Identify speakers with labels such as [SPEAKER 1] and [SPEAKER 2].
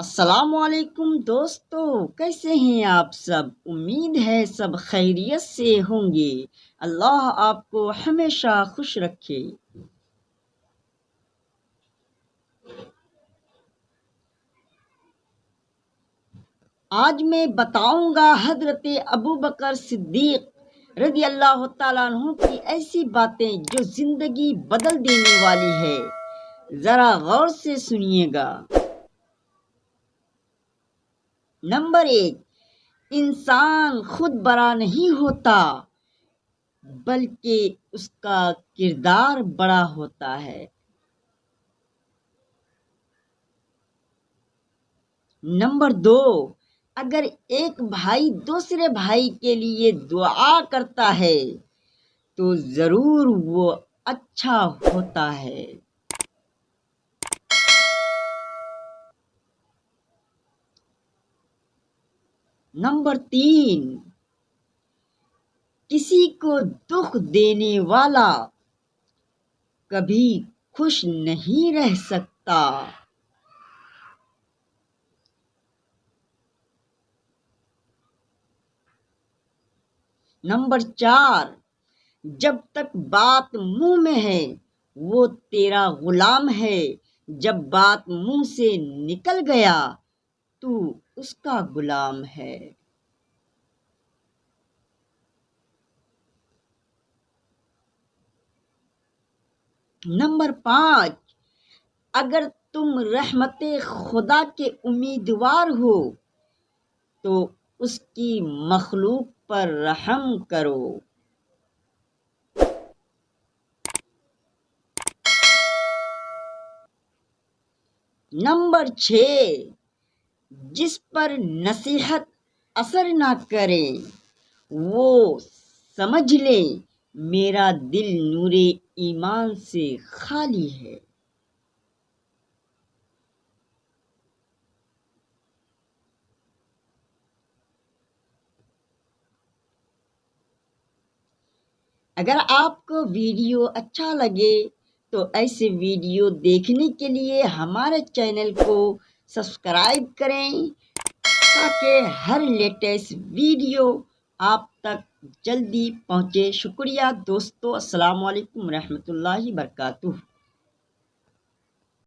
[SPEAKER 1] السلام علیکم دوستو، کیسے ہیں آپ سب؟ امید ہے سب خیریت سے ہوں گے۔ اللہ آپ کو ہمیشہ خوش رکھے۔ آج میں بتاؤں گا حضرت ابوبکر صدیق رضی اللہ تعالیٰ عنہ کی ایسی باتیں جو زندگی بدل دینے والی ہے۔ ذرا غور سے سنیے گا۔ نمبر 1، انسان خود بڑا نہیں ہوتا بلکہ اس کا کردار بڑا ہوتا ہے۔ نمبر 2، اگر ایک بھائی دوسرے بھائی کے لیے دعا کرتا ہے تو ضرور وہ اچھا ہوتا ہے۔ نمبر 3، کسی کو دکھ دینے والا کبھی خوش نہیں رہ سکتا۔ نمبر 4، جب تک بات منہ میں ہے وہ تیرا غلام ہے، جب بات منہ سے نکل گیا تو اس کا غلام ہے۔ نمبر 5، اگر تم رحمت خدا کے امیدوار ہو تو اس کی مخلوق پر رحم کرو۔ نمبر 6، جس پر نصیحت اثر نہ کرے وہ سمجھ لے میرا دل نور ایمان سے خالی ہے۔ اگر آپ کو ویڈیو اچھا لگے تو ایسے ویڈیو دیکھنے کے لیے ہمارے چینل کو سبسکرائب کریں تاکہ ہر لیٹسٹ ویڈیو آپ تک جلدی پہنچے۔ شکریہ دوستو، السلام علیکم ورحمۃ اللہ وبرکاتہ۔